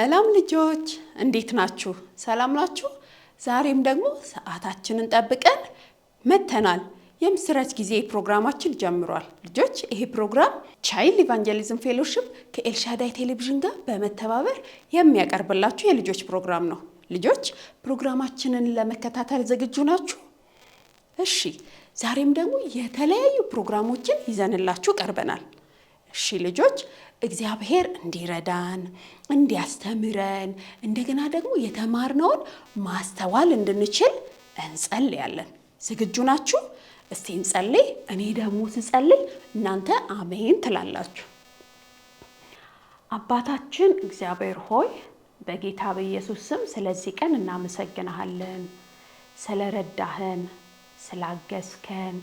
ሰላም ልጆች እንዴት ናችሁ? ሰላም ናችሁ? ዛሬም ደግሞ ሰዓታችንን ጠብቀን መተናል። የምስራች ጊዜ ፕሮግራማችን ጀምሯል። ልጆች ይሄ ፕሮግራም ቻይልድ ኢቫንጀሊዝም ፌሎሺፕ ከኤልሻዳይ ቴሌቪዥን ጋር በመተባበር የሚያቀርብላችሁ የልጆች ፕሮግራም ነው። ልጆች ፕሮግራማችንን ለመከታተል ዝግጁ ናችሁ? እሺ፣ ዛሬም ደግሞ የተለያዩ ፕሮግራሞችን ይዘንላችሁ ቀርበናል። እሺ ልጆች እግዚአብሔር እንዲረዳን እንዲያስተምረን እንደገና ደግሞ የተማርነውን ማስተዋል እንድንችል እንጸልያለን። ዝግጁ ናችሁ? እስቲ እንጸልይ። እኔ ደግሞ ስጸልይ እናንተ አሜን ትላላችሁ። አባታችን እግዚአብሔር ሆይ በጌታ በኢየሱስ ስም ስለዚህ ቀን እናመሰግናለን። ስለረዳህን፣ ስላገዝከን፣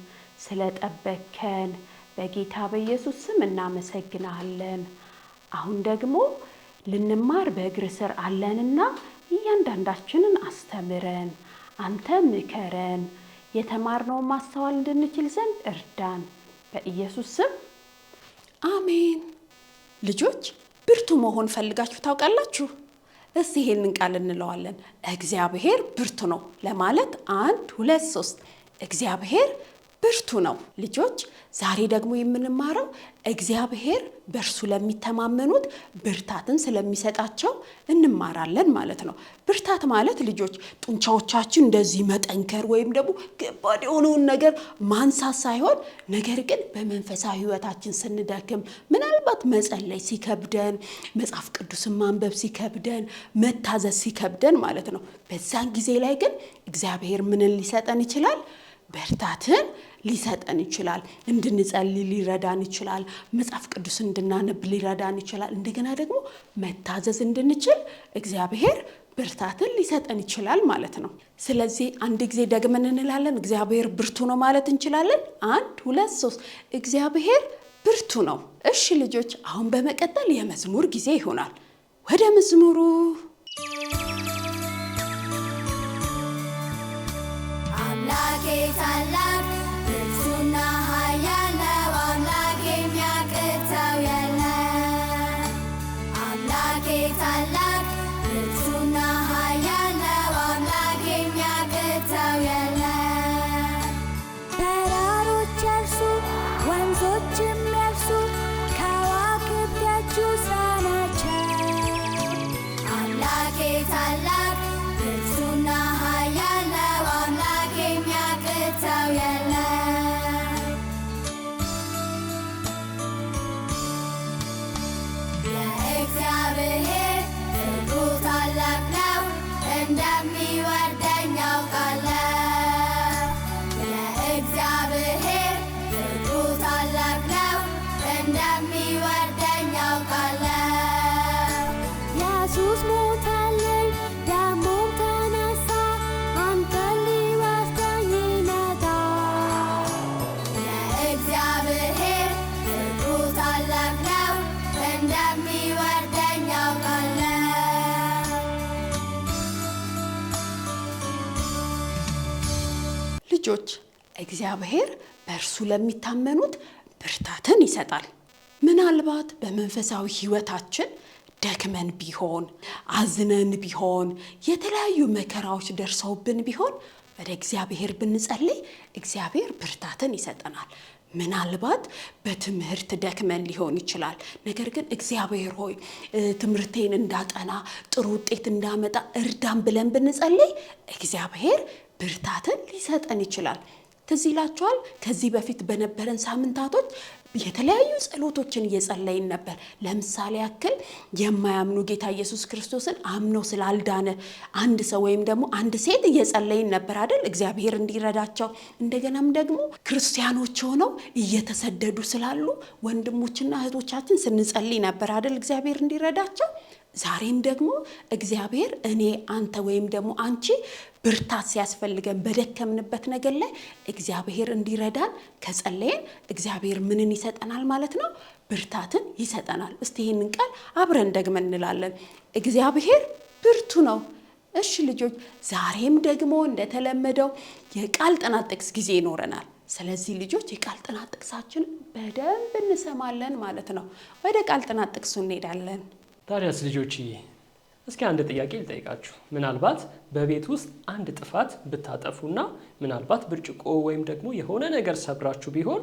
ስለጠበቅከን በጌታ በኢየሱስ ስም እናመሰግናለን። አሁን ደግሞ ልንማር በእግር ስር አለንና እያንዳንዳችንን አስተምረን፣ አንተ ምከረን፣ የተማርነውን ማስተዋል እንድንችል ዘንድ እርዳን። በኢየሱስ ስም አሜን። ልጆች ብርቱ መሆን ፈልጋችሁ ታውቃላችሁ? እስቲ ይሄንን ቃል እንለዋለን። እግዚአብሔር ብርቱ ነው ለማለት 1 2 3 እግዚአብሔር ብርቱ ነው። ልጆች ዛሬ ደግሞ የምንማረው እግዚአብሔር በእርሱ ለሚተማመኑት ብርታትን ስለሚሰጣቸው እንማራለን ማለት ነው። ብርታት ማለት ልጆች ጡንቻዎቻችን እንደዚህ መጠንከር ወይም ደግሞ ከባድ የሆነውን ነገር ማንሳት ሳይሆን ነገር ግን በመንፈሳዊ ሕይወታችን ስንደክም ምናልባት መጸለይ ሲከብደን፣ መጽሐፍ ቅዱስን ማንበብ ሲከብደን፣ መታዘዝ ሲከብደን ማለት ነው። በዛን ጊዜ ላይ ግን እግዚአብሔር ምንን ሊሰጠን ይችላል? ብርታትን ሊሰጠን ይችላል። እንድንጸልይ ሊረዳን ይችላል። መጽሐፍ ቅዱስ እንድናነብ ሊረዳን ይችላል። እንደገና ደግሞ መታዘዝ እንድንችል እግዚአብሔር ብርታትን ሊሰጠን ይችላል ማለት ነው። ስለዚህ አንድ ጊዜ ደግመን እንላለን፣ እግዚአብሔር ብርቱ ነው ማለት እንችላለን። 1 2 3 እግዚአብሔር ብርቱ ነው። እሺ ልጆች አሁን በመቀጠል የመዝሙር ጊዜ ይሆናል። ወደ መዝሙሩ ታላቅ ብርቱና ኃያል ነው፣ አምላክ የሚያቅተው የለም። አምላኬ ታላቅ ብርቱና ኃያል ነው፣ አምላክ የሚያቅተው የለም። ተራሮች የእርሱ ወንዞችም የእርሱ ከዋክብት የእጁ ሥራ ናቸው። አምላኬ ታላቅ ብርቱና ኃያል ነው፣ አምላክ የሚያቅተው የለም። የእግዚአብሔር ፍቅሩ ታላቅ ነው፣ እንደሚወደኝ አውቃለሁ። የእግዚአብሔር ፍቅሩ ታላቅ ነው፣ እንደሚወደኝ አውቃለሁ። ኢየሱስ ሞተልኝ ደሞም ተነሳ፣ አንተን ሊወስደኝ ይመጣል። የእግዚአብሔር ፍቅሩ ታላቅ ነው፣ እንደሚወደኝ አውቃለሁ። ልጆች እግዚአብሔር በእርሱ ለሚታመኑት ብርታትን ይሰጣል። ምናልባት በመንፈሳዊ ሕይወታችን ደክመን ቢሆን፣ አዝነን ቢሆን፣ የተለያዩ መከራዎች ደርሰውብን ቢሆን ወደ እግዚአብሔር ብንጸልይ እግዚአብሔር ብርታትን ይሰጠናል። ምናልባት በትምህርት ደክመን ሊሆን ይችላል። ነገር ግን እግዚአብሔር ሆይ ትምህርቴን እንዳጠና ጥሩ ውጤት እንዳመጣ እርዳን ብለን ብንጸልይ እግዚአብሔር ብርታትን ሊሰጠን ይችላል። ትዝ ይላችኋል? ከዚህ በፊት በነበረን ሳምንታቶች የተለያዩ ጸሎቶችን እየጸለይን ነበር። ለምሳሌ ያክል የማያምኑ ጌታ ኢየሱስ ክርስቶስን አምነው ስላልዳነ አንድ ሰው ወይም ደግሞ አንድ ሴት እየጸለይን ነበር አይደል? እግዚአብሔር እንዲረዳቸው። እንደገናም ደግሞ ክርስቲያኖች ሆነው እየተሰደዱ ስላሉ ወንድሞችና እህቶቻችን ስንጸልይ ነበር አይደል? እግዚአብሔር እንዲረዳቸው። ዛሬም ደግሞ እግዚአብሔር እኔ አንተ ወይም ደግሞ አንቺ ብርታት ሲያስፈልገን በደከምንበት ነገር ላይ እግዚአብሔር እንዲረዳን ከጸለየን እግዚአብሔር ምንን ይሰጠናል ማለት ነው? ብርታትን ይሰጠናል። እስቲ ይሄንን ቃል አብረን ደግመን እንላለን። እግዚአብሔር ብርቱ ነው። እሺ ልጆች ዛሬም ደግሞ እንደተለመደው የቃል ጥናት ጥቅስ ጊዜ ይኖረናል። ስለዚህ ልጆች የቃል ጥናት ጥቅሳችን በደንብ እንሰማለን ማለት ነው። ወደ ቃል ጥናት ጥቅሱ እንሄዳለን። ታዲያስ ልጆች እስኪ አንድ ጥያቄ ልጠይቃችሁ። ምናልባት በቤት ውስጥ አንድ ጥፋት ብታጠፉና ምናልባት ብርጭቆ ወይም ደግሞ የሆነ ነገር ሰብራችሁ ቢሆን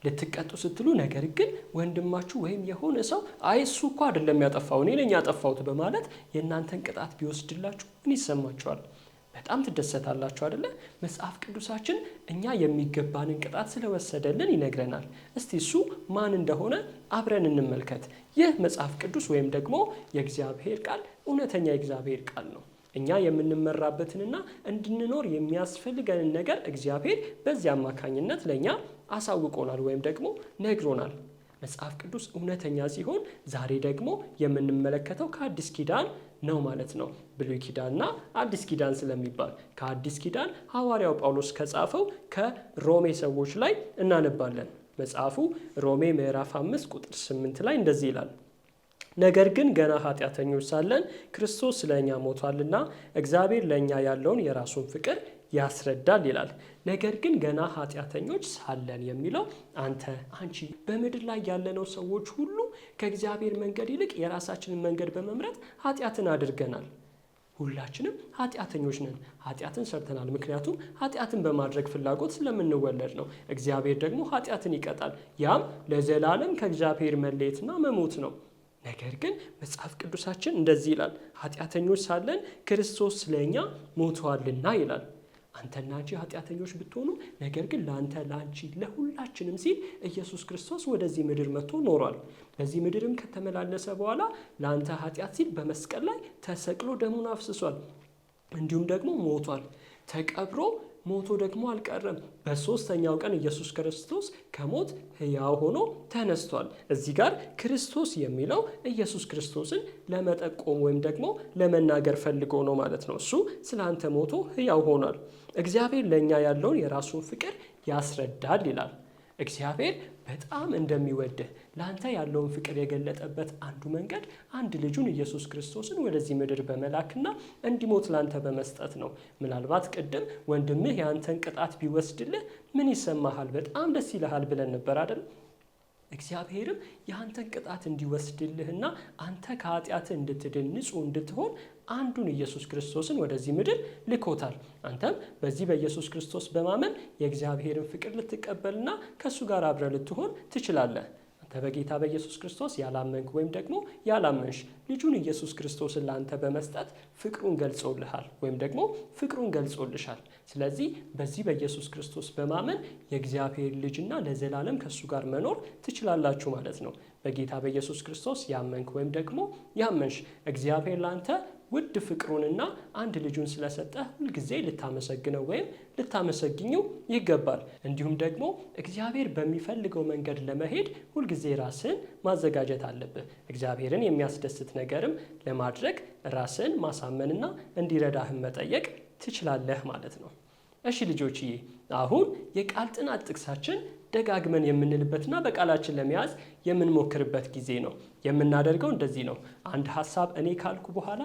ልትቀጡ ስትሉ፣ ነገር ግን ወንድማችሁ ወይም የሆነ ሰው አይ እሱ እኮ አይደለም ያጠፋው እኔ ነኝ ያጠፋሁት በማለት የእናንተን ቅጣት ቢወስድላችሁ ምን ይሰማችኋል? በጣም ትደሰታላችሁ አይደለ? መጽሐፍ ቅዱሳችን እኛ የሚገባንን ቅጣት ስለወሰደልን ይነግረናል። እስቲ እሱ ማን እንደሆነ አብረን እንመልከት። ይህ መጽሐፍ ቅዱስ ወይም ደግሞ የእግዚአብሔር ቃል እውነተኛ የእግዚአብሔር ቃል ነው። እኛ የምንመራበትንና እንድንኖር የሚያስፈልገንን ነገር እግዚአብሔር በዚህ አማካኝነት ለእኛ አሳውቆናል ወይም ደግሞ ነግሮናል። መጽሐፍ ቅዱስ እውነተኛ ሲሆን ዛሬ ደግሞ የምንመለከተው ከአዲስ ኪዳን ነው ማለት ነው። ብሉይ ኪዳንና አዲስ ኪዳን ስለሚባል ከአዲስ ኪዳን ሐዋርያው ጳውሎስ ከጻፈው ከሮሜ ሰዎች ላይ እናነባለን። መጽሐፉ ሮሜ ምዕራፍ 5 ቁጥር 8 ላይ እንደዚህ ይላል፣ ነገር ግን ገና ኃጢአተኞች ሳለን ክርስቶስ ስለኛ ሞቷልና እግዚአብሔር ለኛ ያለውን የራሱን ፍቅር ያስረዳል ይላል። ነገር ግን ገና ኃጢአተኞች ሳለን የሚለው አንተ፣ አንቺ፣ በምድር ላይ ያለነው ሰዎች ሁሉ ከእግዚአብሔር መንገድ ይልቅ የራሳችንን መንገድ በመምረጥ ኃጢአትን አድርገናል። ሁላችንም ኃጢአተኞች ነን። ኃጢአትን ሰርተናል። ምክንያቱም ኃጢአትን በማድረግ ፍላጎት ስለምንወለድ ነው። እግዚአብሔር ደግሞ ኃጢአትን ይቀጣል። ያም ለዘላለም ከእግዚአብሔር መለየትና መሞት ነው። ነገር ግን መጽሐፍ ቅዱሳችን እንደዚህ ይላል፣ ኃጢአተኞች ሳለን ክርስቶስ ስለኛ ሞቷልና ይላል። አንተና አንቺ ኃጢአተኞች ብትሆኑ፣ ነገር ግን ለአንተ፣ ለአንቺ፣ ለሁላችንም ሲል ኢየሱስ ክርስቶስ ወደዚህ ምድር መጥቶ ኖሯል። በዚህ ምድርም ከተመላለሰ በኋላ ለአንተ ኃጢአት ሲል በመስቀል ላይ ተሰቅሎ ደሙን አፍስሷል። እንዲሁም ደግሞ ሞቷል። ተቀብሮ ሞቶ ደግሞ አልቀረም። በሶስተኛው ቀን ኢየሱስ ክርስቶስ ከሞት ሕያው ሆኖ ተነስቷል። እዚህ ጋር ክርስቶስ የሚለው ኢየሱስ ክርስቶስን ለመጠቆም ወይም ደግሞ ለመናገር ፈልጎ ነው ማለት ነው። እሱ ስለ አንተ ሞቶ ሕያው ሆኗል። እግዚአብሔር ለእኛ ያለውን የራሱን ፍቅር ያስረዳል ይላል። እግዚአብሔር በጣም እንደሚወድህ ለአንተ ያለውን ፍቅር የገለጠበት አንዱ መንገድ አንድ ልጁን ኢየሱስ ክርስቶስን ወደዚህ ምድር በመላክና እንዲሞት ለአንተ በመስጠት ነው። ምናልባት ቅድም ወንድምህ የአንተን ቅጣት ቢወስድልህ ምን ይሰማሃል? በጣም ደስ ይልሃል ብለን ነበር አይደል? እግዚአብሔርም የአንተን ቅጣት እንዲወስድልህና አንተ ከኃጢአትህ እንድትድን ንጹሕ እንድትሆን አንዱን ኢየሱስ ክርስቶስን ወደዚህ ምድር ልኮታል። አንተም በዚህ በኢየሱስ ክርስቶስ በማመን የእግዚአብሔርን ፍቅር ልትቀበልና ከእሱ ጋር አብረህ ልትሆን ትችላለህ። አንተ በጌታ በኢየሱስ ክርስቶስ ያላመንክ ወይም ደግሞ ያላመንሽ ልጁን ኢየሱስ ክርስቶስን ለአንተ በመስጠት ፍቅሩን ገልጾልሃል ወይም ደግሞ ፍቅሩን ገልጾልሻል። ስለዚህ በዚህ በኢየሱስ ክርስቶስ በማመን የእግዚአብሔር ልጅና ለዘላለም ከእሱ ጋር መኖር ትችላላችሁ ማለት ነው። በጌታ በኢየሱስ ክርስቶስ ያመንክ ወይም ደግሞ ያመንሽ እግዚአብሔር ለአንተ ውድ ፍቅሩንና አንድ ልጁን ስለሰጠ ሁልጊዜ ልታመሰግነው ወይም ልታመሰግኘው ይገባል። እንዲሁም ደግሞ እግዚአብሔር በሚፈልገው መንገድ ለመሄድ ሁልጊዜ ራስን ማዘጋጀት አለብህ። እግዚአብሔርን የሚያስደስት ነገርም ለማድረግ ራስን ማሳመንና እንዲረዳህን መጠየቅ ትችላለህ ማለት ነው። እሺ ልጆችዬ፣ አሁን የቃል ጥናት ጥቅሳችን ደጋግመን የምንልበትና በቃላችን ለመያዝ የምንሞክርበት ጊዜ ነው። የምናደርገው እንደዚህ ነው። አንድ ሀሳብ እኔ ካልኩ በኋላ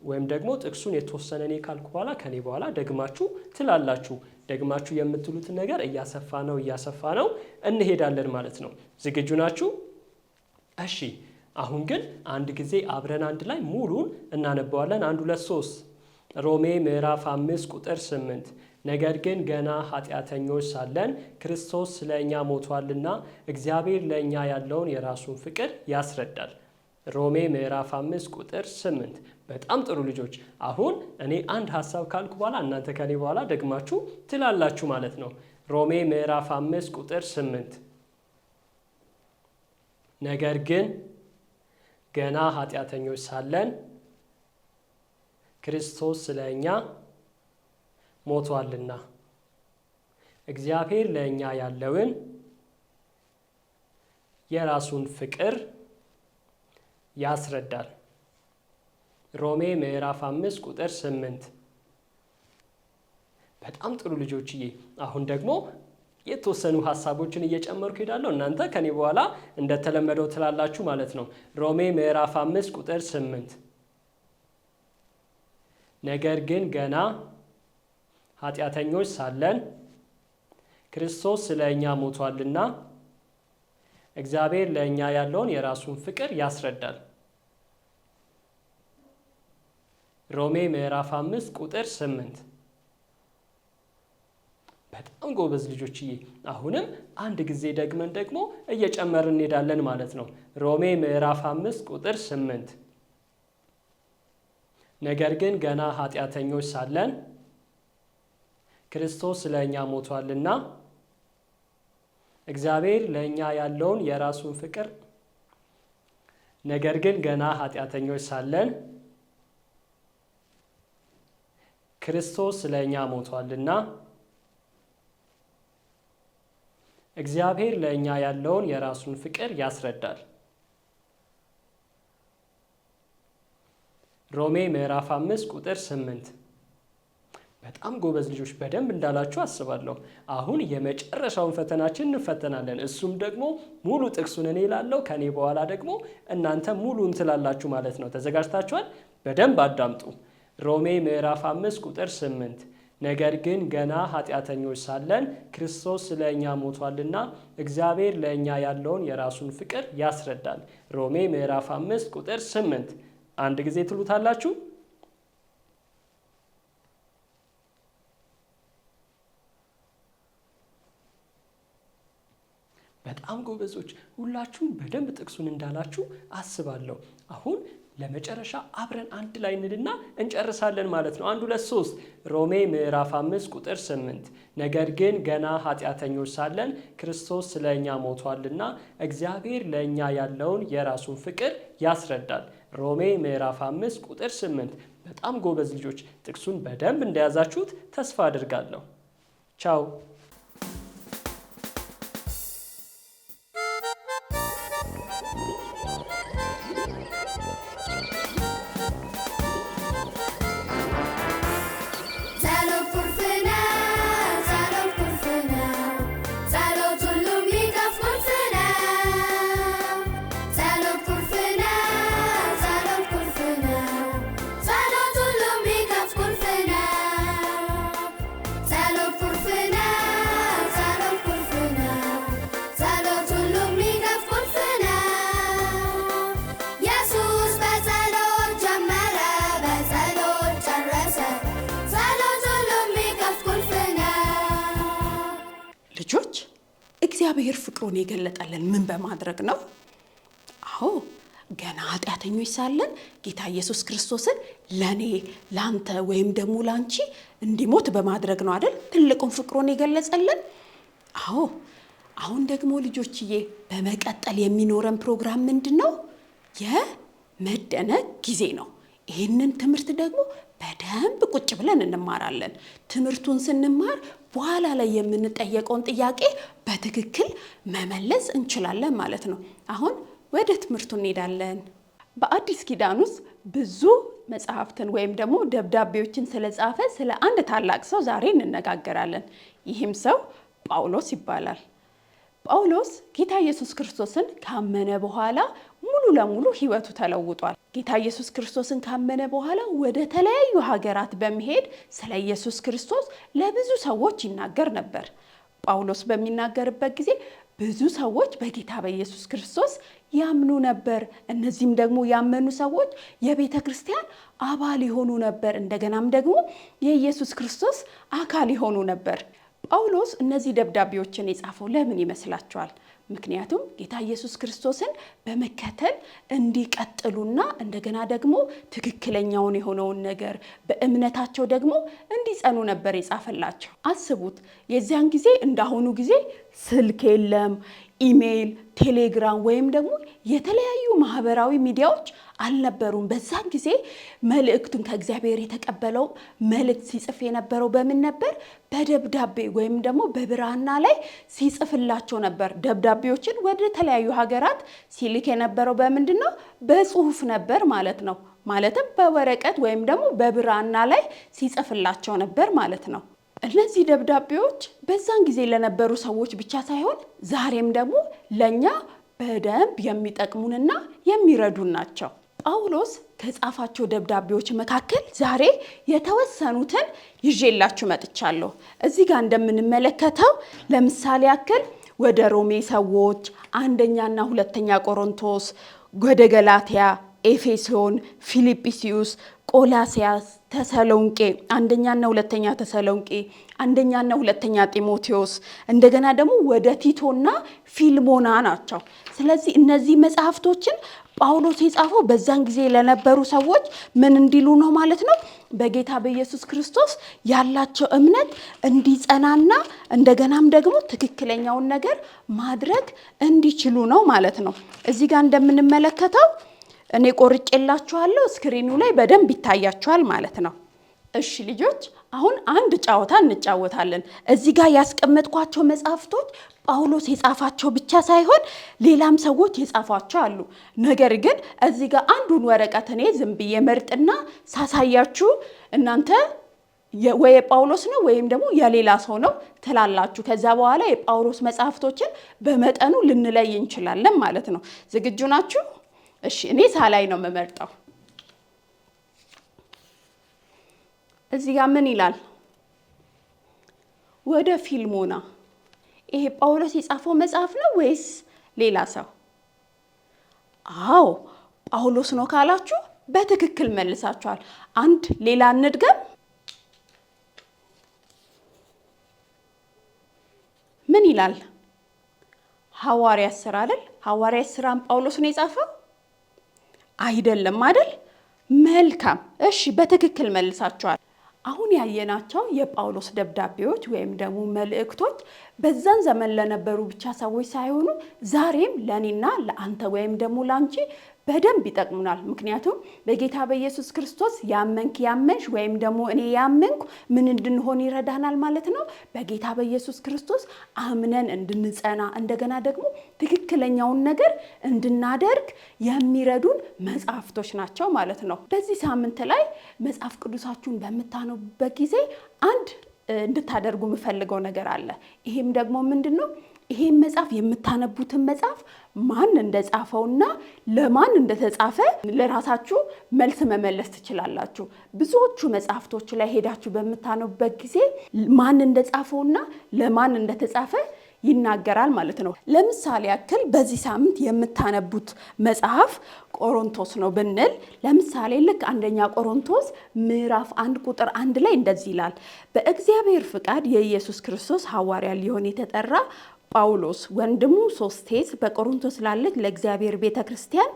ወይም ደግሞ ጥቅሱን የተወሰነ እኔ ካልኩ በኋላ ከኔ በኋላ ደግማችሁ ትላላችሁ። ደግማችሁ የምትሉትን ነገር እያሰፋ ነው እንሄዳለን ማለት ነው። ዝግጁ ናችሁ? እሺ፣ አሁን ግን አንድ ጊዜ አብረን አንድ ላይ ሙሉን እናነባዋለን። 1 2 3 ሮሜ ምዕራፍ 5 ቁጥር 8 ነገር ግን ገና ኃጢአተኞች ሳለን ክርስቶስ ስለ እኛ ሞቷልና እግዚአብሔር ለእኛ ያለውን የራሱን ፍቅር ያስረዳል። ሮሜ ምዕራፍ 5 ቁጥር 8። በጣም ጥሩ ልጆች፣ አሁን እኔ አንድ ሀሳብ ካልኩ በኋላ እናንተ ከኔ በኋላ ደግማችሁ ትላላችሁ ማለት ነው። ሮሜ ምዕራፍ 5 ቁጥር 8 ነገር ግን ገና ኃጢአተኞች ሳለን ክርስቶስ ስለ እኛ ሞቷልና እግዚአብሔር ለእኛ ያለውን የራሱን ፍቅር ያስረዳል። ሮሜ ምዕራፍ 5 ቁጥር 8። በጣም ጥሩ ልጆችዬ፣ አሁን ደግሞ የተወሰኑ ሀሳቦችን እየጨመርኩ ሄዳለሁ። እናንተ ከኔ በኋላ እንደተለመደው ትላላችሁ ማለት ነው። ሮሜ ምዕራፍ 5 ቁጥር 8 ነገር ግን ገና ኃጢአተኞች ሳለን ክርስቶስ ስለ እኛ ሞቷልና እግዚአብሔር ለእኛ ያለውን የራሱን ፍቅር ያስረዳል። ሮሜ ምዕራፍ 5 ቁጥር 8። በጣም ጎበዝ ልጆችዬ። አሁንም አንድ ጊዜ ደግመን ደግሞ እየጨመርን እንሄዳለን ማለት ነው። ሮሜ ምዕራፍ 5 ቁጥር 8 ነገር ግን ገና ኃጢአተኞች ሳለን ክርስቶስ ስለኛ ሞቷልና እግዚአብሔር ለኛ ያለውን የራሱን ፍቅር ነገር ግን ገና ኃጢአተኞች ሳለን ክርስቶስ ስለኛ ሞቷልና እግዚአብሔር ለኛ ያለውን የራሱን ፍቅር ያስረዳል። ሮሜ ምዕራፍ 5 ቁጥር 8። በጣም ጎበዝ ልጆች፣ በደንብ እንዳላችሁ አስባለሁ። አሁን የመጨረሻውን ፈተናችን እንፈተናለን። እሱም ደግሞ ሙሉ ጥቅሱን እኔ እላለሁ፣ ከኔ በኋላ ደግሞ እናንተ ሙሉን ትላላችሁ ማለት ነው። ተዘጋጅታችኋል? በደንብ አዳምጡ። ሮሜ ምዕራፍ 5 ቁጥር 8 ነገር ግን ገና ኃጢአተኞች ሳለን ክርስቶስ ስለኛ ሞቷልና እግዚአብሔር ለኛ ያለውን የራሱን ፍቅር ያስረዳል። ሮሜ ምዕራፍ 5 ቁጥር 8 አንድ ጊዜ ትሉታላችሁ። በጣም ጎበዞች፣ ሁላችሁም በደንብ ጥቅሱን እንዳላችሁ አስባለሁ። አሁን ለመጨረሻ አብረን አንድ ላይ እንልና እንጨርሳለን ማለት ነው። 1 2 3 ሮሜ ምዕራፍ 5 ቁጥር 8 ነገር ግን ገና ኃጢአተኞች ሳለን ክርስቶስ ስለኛ ሞቷልና እግዚአብሔር ለኛ ያለውን የራሱን ፍቅር ያስረዳል። ሮሜ ምዕራፍ 5 ቁጥር 8። በጣም ጎበዝ ልጆች፣ ጥቅሱን በደንብ እንደያዛችሁት ተስፋ አድርጋለሁ። ቻው። ልጆች እግዚአብሔር ፍቅሩን የገለጠልን ምን በማድረግ ነው? አዎ ገና ኃጢአተኞች ሳለን ጌታ ኢየሱስ ክርስቶስን ለኔ ላንተ ወይም ደግሞ ላንቺ እንዲሞት በማድረግ ነው አይደል? ትልቁን ፍቅሩን የገለጸልን። አዎ አሁን ደግሞ ልጆችዬ በመቀጠል የሚኖረን ፕሮግራም ምንድነው? የመደነቅ ጊዜ ነው። ይህንን ትምህርት ደግሞ በደንብ ቁጭ ብለን እንማራለን። ትምህርቱን ስንማር በኋላ ላይ የምንጠየቀውን ጥያቄ በትክክል መመለስ እንችላለን ማለት ነው። አሁን ወደ ትምህርቱ እንሄዳለን። በአዲስ ኪዳን ውስጥ ብዙ መጽሐፍትን ወይም ደግሞ ደብዳቤዎችን ስለጻፈ ስለ አንድ ታላቅ ሰው ዛሬ እንነጋገራለን። ይህም ሰው ጳውሎስ ይባላል። ጳውሎስ ጌታ ኢየሱስ ክርስቶስን ካመነ በኋላ ሙሉ ለሙሉ ሕይወቱ ተለውጧል። ጌታ ኢየሱስ ክርስቶስን ካመነ በኋላ ወደ ተለያዩ ሀገራት በመሄድ ስለ ኢየሱስ ክርስቶስ ለብዙ ሰዎች ይናገር ነበር። ጳውሎስ በሚናገርበት ጊዜ ብዙ ሰዎች በጌታ በኢየሱስ ክርስቶስ ያምኑ ነበር። እነዚህም ደግሞ ያመኑ ሰዎች የቤተ ክርስቲያን አባል ይሆኑ ነበር። እንደገናም ደግሞ የኢየሱስ ክርስቶስ አካል ይሆኑ ነበር። ጳውሎስ እነዚህ ደብዳቤዎችን የጻፈው ለምን ይመስላችኋል? ምክንያቱም ጌታ ኢየሱስ ክርስቶስን በመከተል እንዲቀጥሉና እንደገና ደግሞ ትክክለኛውን የሆነውን ነገር በእምነታቸው ደግሞ እንዲጸኑ ነበር የጻፈላቸው። አስቡት፣ የዚያን ጊዜ እንዳሁኑ ጊዜ ስልክ የለም፣ ኢሜይል፣ ቴሌግራም ወይም ደግሞ የተለያዩ ማህበራዊ ሚዲያዎች አልነበሩም። በዛን ጊዜ መልእክቱን ከእግዚአብሔር የተቀበለው መልእክት ሲጽፍ የነበረው በምን ነበር? በደብዳቤ ወይም ደግሞ በብራና ላይ ሲጽፍላቸው ነበር። ደብዳቤዎችን ወደ ተለያዩ ሀገራት ሲልክ የነበረው በምንድነው? በጽሁፍ ነበር ማለት ነው። ማለትም በወረቀት ወይም ደግሞ በብራና ላይ ሲጽፍላቸው ነበር ማለት ነው። እነዚህ ደብዳቤዎች በዛን ጊዜ ለነበሩ ሰዎች ብቻ ሳይሆን ዛሬም ደግሞ ለኛ በደንብ የሚጠቅሙንና የሚረዱን ናቸው። ጳውሎስ ከጻፋቸው ደብዳቤዎች መካከል ዛሬ የተወሰኑትን ይዤላችሁ መጥቻለሁ። እዚህ ጋር እንደምንመለከተው ለምሳሌ ያክል ወደ ሮሜ ሰዎች፣ አንደኛና ሁለተኛ ቆሮንቶስ፣ ወደ ገላትያ፣ ኤፌሶን፣ ፊልጵስዩስ፣ ቆላሲያስ፣ ተሰሎንቄ፣ አንደኛና ሁለተኛ ተሰሎንቄ፣ አንደኛና ሁለተኛ ጢሞቴዎስ፣ እንደገና ደግሞ ወደ ቲቶና ፊልሞና ናቸው። ስለዚህ እነዚህ መጽሐፍቶችን ጳውሎስ የጻፈው በዛን ጊዜ ለነበሩ ሰዎች ምን እንዲሉ ነው ማለት ነው? በጌታ በኢየሱስ ክርስቶስ ያላቸው እምነት እንዲጸናና እንደገናም ደግሞ ትክክለኛውን ነገር ማድረግ እንዲችሉ ነው ማለት ነው። እዚህ ጋር እንደምንመለከተው እኔ ቆርጬላችኋለሁ፣ ስክሪኑ ላይ በደንብ ይታያችኋል ማለት ነው። እሺ ልጆች፣ አሁን አንድ ጨዋታ እንጫወታለን። እዚህ ጋር ያስቀመጥኳቸው መጽሐፍቶች ጳውሎስ የጻፋቸው ብቻ ሳይሆን ሌላም ሰዎች የጻፏቸው አሉ። ነገር ግን እዚህ ጋር አንዱን ወረቀት እኔ ዝም ብዬ መርጥና ሳሳያችሁ እናንተ ወይ የጳውሎስ ነው ወይም ደግሞ የሌላ ሰው ነው ትላላችሁ። ከዛ በኋላ የጳውሎስ መጽሐፍቶችን በመጠኑ ልንለይ እንችላለን ማለት ነው። ዝግጁ ናችሁ? እሺ፣ እኔ ሳላይ ነው የምመርጠው። እዚህ ጋር ምን ይላል? ወደ ፊልሞና። ይሄ ጳውሎስ የጻፈው መጽሐፍ ነው ወይስ ሌላ ሰው? አዎ ጳውሎስ ነው ካላችሁ በትክክል መልሳችኋል። አንድ ሌላ እንድገም። ምን ይላል? ሐዋርያት ሥራ አይደል? ሐዋርያት ሥራን ጳውሎስ ነው የጻፈው? አይደለም አይደል? መልካም። እሺ በትክክል መልሳችኋል። አሁን ያየናቸው የጳውሎስ ደብዳቤዎች ወይም ደግሞ መልእክቶች በዛን ዘመን ለነበሩ ብቻ ሰዎች ሳይሆኑ ዛሬም ለኔና ለአንተ ወይም ደግሞ ላንቺ በደንብ ይጠቅሙናል። ምክንያቱም በጌታ በኢየሱስ ክርስቶስ ያመንሽ ወይም ደግሞ እኔ ያመንኩ ምን እንድንሆን ይረዳናል ማለት ነው። በጌታ በኢየሱስ ክርስቶስ አምነን እንድንጸና እንደገና ደግሞ ትክክለኛውን ነገር እንድናደርግ የሚረዱን መጽሐፍቶች ናቸው ማለት ነው። በዚህ ሳምንት ላይ መጽሐፍ ቅዱሳችሁን በምታነቡበት ጊዜ አንድ እንድታደርጉ የምፈልገው ነገር አለ። ይሄም ደግሞ ምንድነው? ይሄን መጽሐፍ የምታነቡትን መጽሐፍ ማን እንደጻፈውና ለማን እንደተጻፈ ለራሳችሁ መልስ መመለስ ትችላላችሁ። ብዙዎቹ መጽሐፍቶች ላይ ሄዳችሁ በምታነቡበት ጊዜ ማን እንደጻፈውና ለማን እንደተጻፈ ይናገራል ማለት ነው። ለምሳሌ ያክል በዚህ ሳምንት የምታነቡት መጽሐፍ ቆሮንቶስ ነው ብንል፣ ለምሳሌ ልክ አንደኛ ቆሮንቶስ ምዕራፍ 1 ቁጥር 1 ላይ እንደዚህ ይላል። በእግዚአብሔር ፍቃድ የኢየሱስ ክርስቶስ ሐዋርያ ሊሆን የተጠራ ጳውሎስ ወንድሙ ሶስቴስ በቆሮንቶስ ላለች ለእግዚአብሔር ቤተክርስቲያን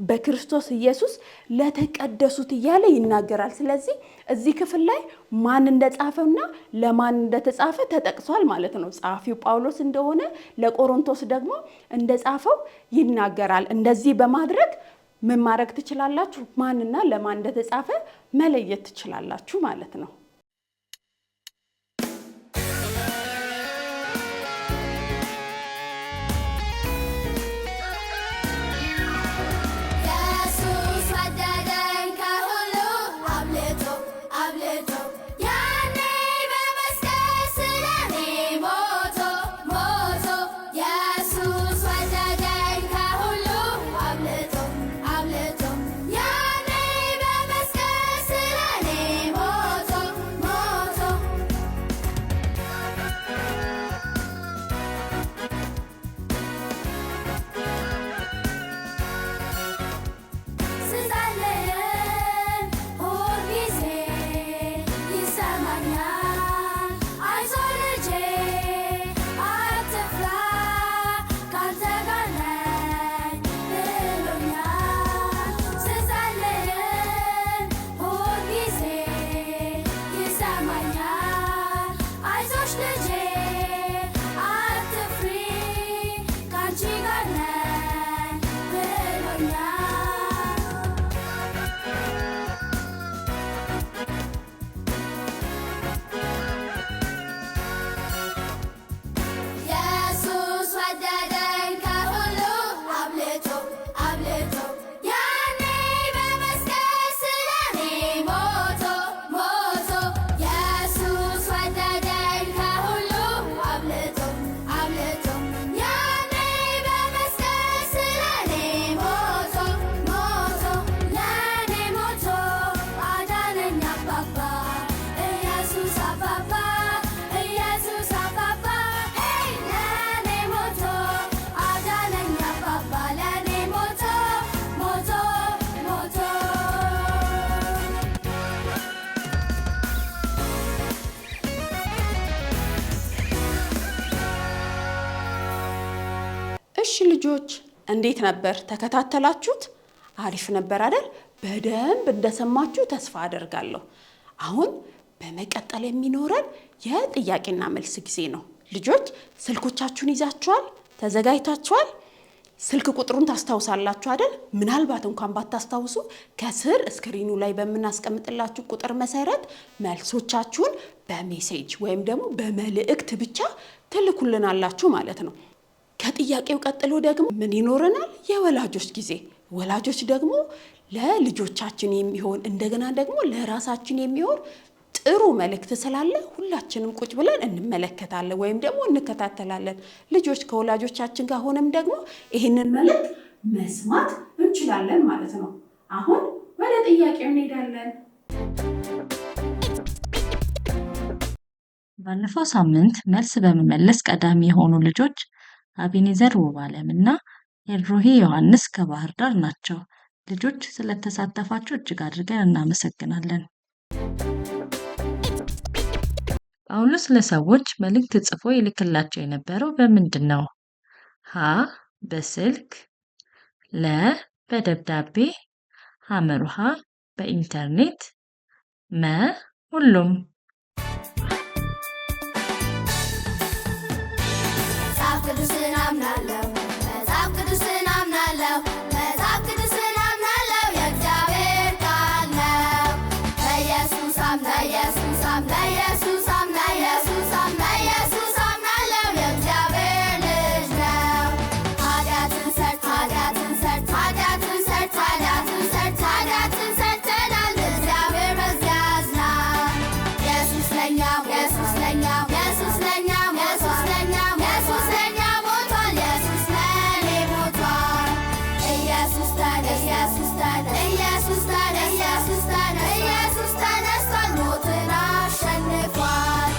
በክርስቶስ ኢየሱስ ለተቀደሱት እያለ ይናገራል። ስለዚህ እዚህ ክፍል ላይ ማን እንደጻፈውና ለማን እንደተጻፈ ተጠቅሷል ማለት ነው። ጸሐፊው ጳውሎስ እንደሆነ ለቆሮንቶስ ደግሞ እንደጻፈው ይናገራል። እንደዚህ በማድረግ ምን ማድረግ ትችላላችሁ? ማንና ለማን እንደተጻፈ መለየት ትችላላችሁ ማለት ነው። ልጄ አትፍሪ ካንቺ ጋር ነኝ ልጆች እንዴት ነበር? ተከታተላችሁት? አሪፍ ነበር አይደል? በደንብ እንደሰማችሁ ተስፋ አደርጋለሁ። አሁን በመቀጠል የሚኖረን የጥያቄና መልስ ጊዜ ነው። ልጆች ስልኮቻችሁን ይዛችኋል? ተዘጋጅታችኋል? ስልክ ቁጥሩን ታስታውሳላችሁ አይደል? ምናልባት እንኳን ባታስታውሱ ከስር ስክሪኑ ላይ በምናስቀምጥላችሁ ቁጥር መሰረት መልሶቻችሁን በሜሴጅ ወይም ደግሞ በመልእክት ብቻ ትልኩልናላችሁ ማለት ነው። ከጥያቄው ቀጥሎ ደግሞ ምን ይኖረናል? የወላጆች ጊዜ። ወላጆች ደግሞ ለልጆቻችን የሚሆን እንደገና ደግሞ ለራሳችን የሚሆን ጥሩ መልእክት ስላለ ሁላችንም ቁጭ ብለን እንመለከታለን ወይም ደግሞ እንከታተላለን። ልጆች ከወላጆቻችን ጋር ሆነም ደግሞ ይህንን መልእክት መስማት እንችላለን ማለት ነው። አሁን ወደ ጥያቄው እንሄዳለን። ባለፈው ሳምንት መልስ በመመለስ ቀዳሚ የሆኑ ልጆች አቤኔዘር ውብአለም እና ኤልሮሂ ዮሐንስ ከባህር ዳር ናቸው። ልጆች ስለተሳተፋችሁ እጅግ አድርገን እናመሰግናለን። ጳውሎስ ለሰዎች መልእክት ጽፎ ይልክላቸው የነበረው በምንድን ነው? ሀ በስልክ፣ ለ በደብዳቤ፣ ሐመሩሃ በኢንተርኔት፣ መ ሁሉም። መጽሐፍ ቅዱስን አምናለሁ፣ መጽሐፍ ቅዱስን አምናለሁ፣ መጽሐፍ ቅዱስን አምናለሁ፣ የእግዚአብሔር ቃል ነው። በኢየሱስ አምናለሁ፣ ኢየሱስ አምናለሁ፣ ኢየሱስ አምናለሁ፣ ኢየሱስ አምናለሁ፣ ኢየሱስ አምናለሁ፣ የእግዚአብሔር ልጅ ነው። ኃጢአትን ሰርተናል፣ እግዚአብሔር በዚያ ያዝናል። ኢየሱስ ለኛ፣ ኢየሱስ ለኛ፣ ኢየሱስ ለኛ፣ ኢየሱስ ለኛ፣ ኢየሱስ ለኛ ሞቷል፣ ኢየሱስ ለኔ ሞቷል። ኢየሱስ ተነሳ፣ ኢየሱስ ተነሳ፣ ኢየሱስ ተነሳ፣ ኢየሱስ ተነሳ፣ ኢየሱስ ተነስቷል፣ ሞትን አሸንፏል።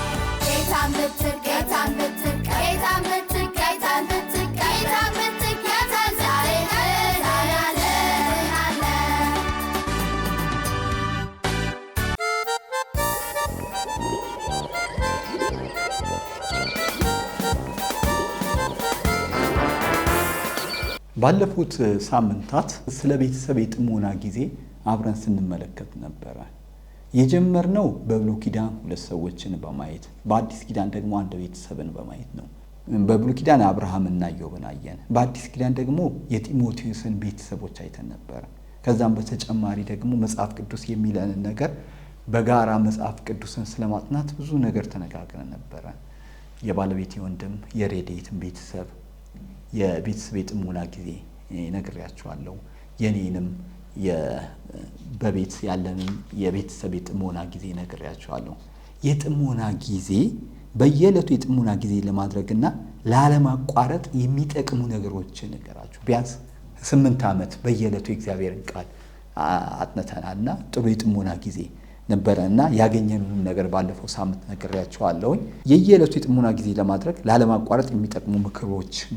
ጌታን ብትል፣ ጌታን ብትል፣ ጌታን ብትል፣ ጌታን ብትል፣ ጌታን ብትል፣ ጌታን ዛሬ እንድናለን። ባለፉት ሳምንታት ስለ ቤተሰብ የጥሞና ጊዜ አብረን ስንመለከት ነበረ። የጀመርነው በብሉይ ኪዳን ሁለት ሰዎችን በማየት በአዲስ ኪዳን ደግሞ አንድ ቤተሰብን በማየት ነው። በብሉይ ኪዳን አብርሃምና ኢዮብን አየን። በአዲስ ኪዳን ደግሞ የጢሞቴዎስን ቤተሰቦች አይተን ነበረ። ከዛም በተጨማሪ ደግሞ መጽሐፍ ቅዱስ የሚለንን ነገር በጋራ መጽሐፍ ቅዱስን ስለማጥናት ብዙ ነገር ተነጋግረን ነበረ። የባለቤቴ ወንድም የሬዴትን ቤተሰብ የቤተሰብ የጥሞና ጊዜ ነግሬያችኋለሁ። የኔንም በቤት ያለንን የቤተሰብ የጥሞና ጊዜ ነግሬያችኋለሁ። የጥሞና ጊዜ በየዕለቱ የጥሞና ጊዜ ለማድረግና ላለማቋረጥ የሚጠቅሙ ነገሮችን ነገራችሁ። ቢያንስ 8 ዓመት በየዕለቱ የእግዚአብሔርን ቃል አጥንተናልና ጥሩ የጥሞና ጊዜ ነበረና ያገኘነውን ነገር ባለፈው ሳምንት ነግሬያችኋለሁ። የየዕለቱ የጥሞና ጊዜ ለማድረግ ላለማቋረጥ የሚጠቅሙ ምክሮችን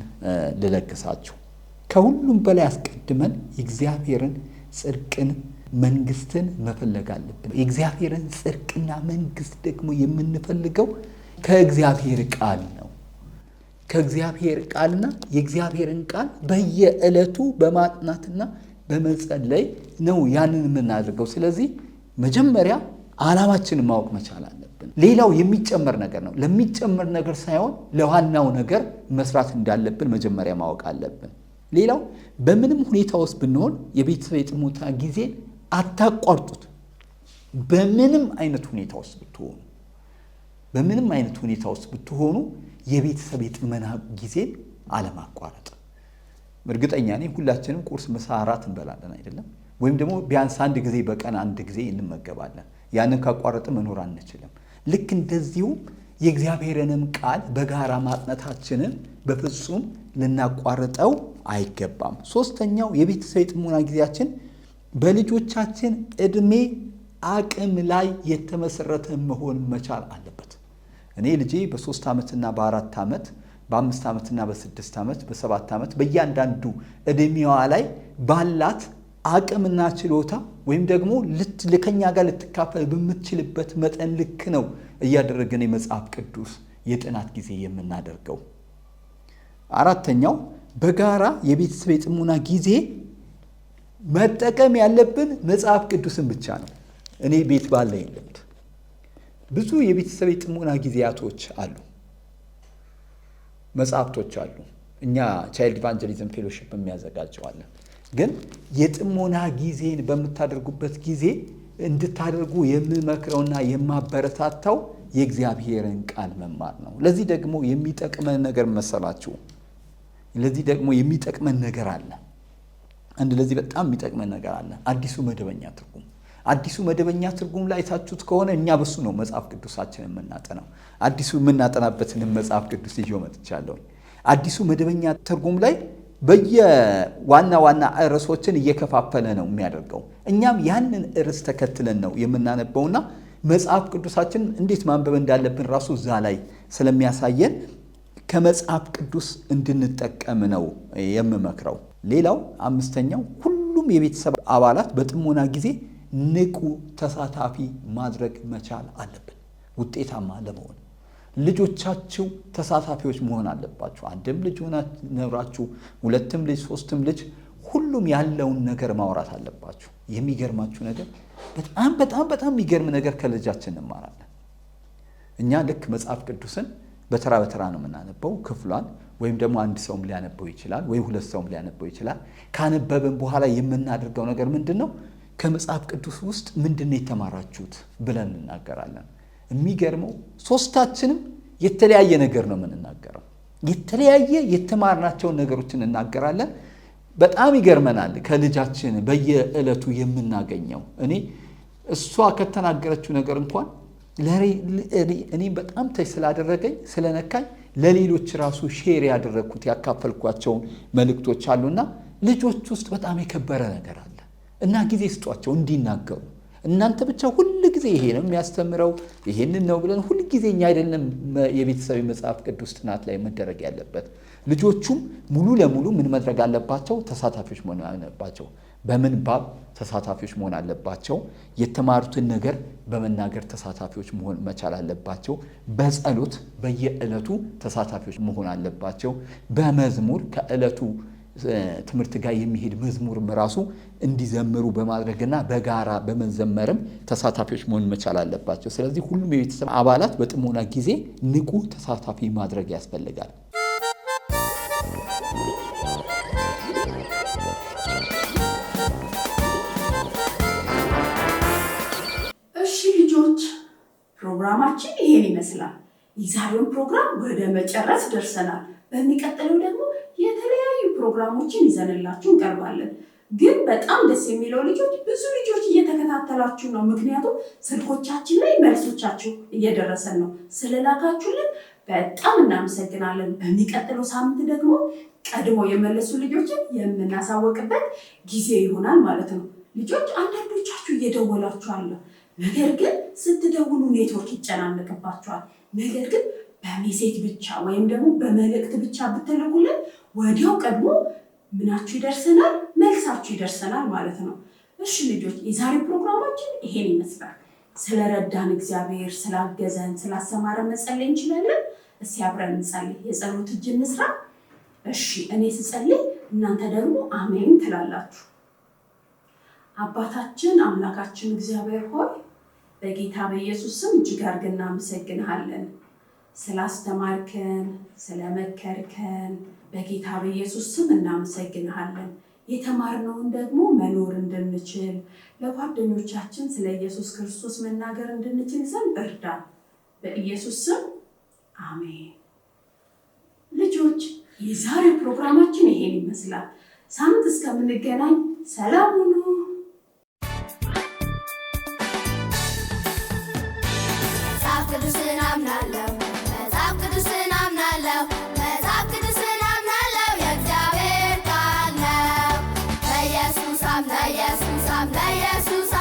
ልለግሳችሁ። ከሁሉም በላይ አስቀድመን የእግዚአብሔርን ጽድቅን መንግስትን መፈለግ አለብን። የእግዚአብሔርን ጽድቅና መንግስት ደግሞ የምንፈልገው ከእግዚአብሔር ቃል ነው። ከእግዚአብሔር ቃልና የእግዚአብሔርን ቃል በየዕለቱ በማጥናትና በመጸለይ ነው ያንን የምናደርገው። ስለዚህ መጀመሪያ ዓላማችንን ማወቅ መቻል አለብን። ሌላው የሚጨመር ነገር ነው። ለሚጨመር ነገር ሳይሆን ለዋናው ነገር መስራት እንዳለብን መጀመሪያ ማወቅ አለብን። ሌላው በምንም ሁኔታ ውስጥ ብንሆን የቤተሰብ የጥሞና ጊዜን አታቋርጡት። በምንም አይነት ሁኔታ ውስጥ ብትሆኑ የቤተሰብ የጥሞና ጊዜን አለማቋረጥ። እርግጠኛ ነኝ ሁላችንም ቁርስ፣ ምሳ፣ እራት እንበላለን አይደለም? ወይም ደግሞ ቢያንስ አንድ ጊዜ በቀን አንድ ጊዜ እንመገባለን። ያንን ካቋረጥ መኖር አንችልም። ልክ እንደዚሁም የእግዚአብሔርንም ቃል በጋራ ማጥናታችንን በፍጹም ልናቋርጠው አይገባም። ሶስተኛው የቤተሰብ የጥሞና ጊዜያችን በልጆቻችን እድሜ አቅም ላይ የተመሰረተ መሆን መቻል አለበት። እኔ ልጄ በ3 ዓመትና በ4 ዓመት በ5 ዓመትና በ6 ዓመት በ7 ዓመት በእያንዳንዱ እድሜዋ ላይ ባላት አቅምና ችሎታ ወይም ደግሞ ከኛ ጋር ልትካፈል በምትችልበት መጠን ልክ ነው እያደረገን የመጽሐፍ ቅዱስ የጥናት ጊዜ የምናደርገው። አራተኛው በጋራ የቤተሰብ የጥሞና ጊዜ መጠቀም ያለብን መጽሐፍ ቅዱስን ብቻ ነው። እኔ ቤት ባለኝ ልምድ ብዙ የቤተሰብ የጥሞና ጊዜያቶች አሉ፣ መጽሐፍቶች አሉ። እኛ ቻይልድ ኢቫንጀሊዝም ፌሎሺፕ የሚያዘጋጀዋለን። ግን የጥሞና ጊዜን በምታደርጉበት ጊዜ እንድታደርጉ የምመክረውና የማበረታታው የእግዚአብሔርን ቃል መማር ነው። ለዚህ ደግሞ የሚጠቅመን ነገር መሰላችሁ? ለዚህ ደግሞ የሚጠቅመን ነገር አለ። ለዚህ በጣም የሚጠቅመን ነገር አለ። አዲሱ መደበኛ ትርጉም። አዲሱ መደበኛ ትርጉም ላይ ታችሁት ከሆነ እኛ በሱ ነው መጽሐፍ ቅዱሳችንን የምናጠናው። አዲሱ የምናጠናበትን መጽሐፍ ቅዱስ ይዤው መጥቻለሁ። አዲሱ መደበኛ ትርጉም ላይ በየዋና ዋና ርዕሶችን እየከፋፈለ ነው የሚያደርገው። እኛም ያንን ርዕስ ተከትለን ነው የምናነበውና መጽሐፍ ቅዱሳችን እንዴት ማንበብ እንዳለብን ራሱ እዛ ላይ ስለሚያሳየን ከመጽሐፍ ቅዱስ እንድንጠቀም ነው የምመክረው። ሌላው አምስተኛው ሁሉም የቤተሰብ አባላት በጥሞና ጊዜ ንቁ ተሳታፊ ማድረግ መቻል አለብን ውጤታማ ለመሆን። ልጆቻችሁ ተሳታፊዎች መሆን አለባችሁ። አንድም ልጅ ኖራችሁ፣ ሁለትም ልጅ፣ ሶስትም ልጅ፣ ሁሉም ያለውን ነገር ማውራት አለባችሁ። የሚገርማችሁ ነገር በጣም በጣም በጣም የሚገርም ነገር ከልጃችን እንማራለን። እኛ ልክ መጽሐፍ ቅዱስን በተራ በተራ ነው የምናነበው ክፍሏን፣ ወይም ደግሞ አንድ ሰውም ሊያነበው ይችላል፣ ወይ ሁለት ሰውም ሊያነበው ይችላል። ካነበብን በኋላ የምናደርገው ነገር ምንድነው? ከመጽሐፍ ቅዱስ ውስጥ ምንድነው የተማራችሁት ብለን እንናገራለን። የሚገርመው ሶስታችንም የተለያየ ነገር ነው የምንናገረው። የተለያየ የተማርናቸውን ነገሮች እንናገራለን። በጣም ይገርመናል ከልጃችን በየዕለቱ የምናገኘው። እሷ ከተናገረችው ነገር እንኳን እኔ በጣም ስላደረገኝ ስለነካኝ ለሌሎች ራሱ ሼር ያደረኩት ያካፈልኳቸው መልእክቶች አሉና ልጆች ውስጥ በጣም የከበረ ነገር አለ እና ጊዜ ስጧቸው እንዲናገሩ። እናንተ ብቻ ሁሉ ጊዜ ይሄ ነው የሚያስተምረው ይሄንን ነው ብለን ሁሉ ጊዜ እኛ አይደለም የቤተሰብ መጽሐፍ ቅዱስ ጥናት ላይ መደረግ ያለበት። ልጆቹም ሙሉ ለሙሉ ምን ማድረግ አለባቸው? ተሳታፊዎች መሆን አለባቸው። በምንባብ ተሳታፊዎች መሆን አለባቸው። የተማሩትን ነገር በመናገር ተሳታፊዎች መሆን መቻል አለባቸው። በጸሎት በየዕለቱ ተሳታፊዎች መሆን አለባቸው። በመዝሙር ከዕለቱ ትምህርት ጋር የሚሄድ መዝሙርም ራሱ እንዲዘምሩ በማድረግና በጋራ በመዘመርም ተሳታፊዎች መሆን መቻል አለባቸው። ስለዚህ ሁሉም የቤተሰብ አባላት በጥሞና ጊዜ ንቁ ተሳታፊ ማድረግ ያስፈልጋል። እሺ ልጆች፣ ፕሮግራማችን ይሄን ይመስላል። የዛሬውን ፕሮግራም ወደ መጨረስ ደርሰናል። በሚቀጥለው ደግሞ የተለያዩ ፕሮግራሞችን ይዘንላችሁ እንቀርባለን። ግን በጣም ደስ የሚለው ልጆች ብዙ ልጆች እየተከታተላችሁ ነው። ምክንያቱም ስልኮቻችን ላይ መልሶቻችሁ እየደረሰን ነው። ስለላካችሁልን በጣም እናመሰግናለን። በሚቀጥለው ሳምንት ደግሞ ቀድሞ የመለሱ ልጆችን የምናሳወቅበት ጊዜ ይሆናል ማለት ነው። ልጆች አንዳንዶቻችሁ እየደወላችሁ አለ። ነገር ግን ስትደውሉ ኔትወርክ ይጨናነቅባችኋል። ነገር ግን በሜሴጅ ብቻ ወይም ደግሞ በመልእክት ብቻ ብትልኩልን ወዲያው ቀድሞ ምናችሁ ይደርሰናል፣ መልሳችሁ ይደርሰናል ማለት ነው። እሺ ልጆች፣ የዛሬ ፕሮግራማችን ይሄን ይመስላል። ስለረዳን እግዚአብሔር ስላገዘን ስላሰማረን መጸለይ እንችላለን። እስኪ አብረን እንጸልይ። የጸሎት እጅ እንስራ። እሺ እኔ ስጸልይ እናንተ ደግሞ አሜን ትላላችሁ። አባታችን አምላካችን እግዚአብሔር ሆይ በጌታ በኢየሱስ ስም እጅግ አድርገን እናመሰግንሃለን። ስላስተማርከን ስለመከርከን በጌታ በኢየሱስ ስም እናመሰግንሃለን። የተማርነውን ደግሞ መኖር እንድንችል ለጓደኞቻችን ስለ ኢየሱስ ክርስቶስ መናገር እንድንችል ዘንድ እርዳን። በኢየሱስ ስም አሜን። ልጆች፣ የዛሬው ፕሮግራማችን ይሄን ይመስላል። ሳምንት እስከምንገናኝ ሰላም ሁኑ። ኢየሱስ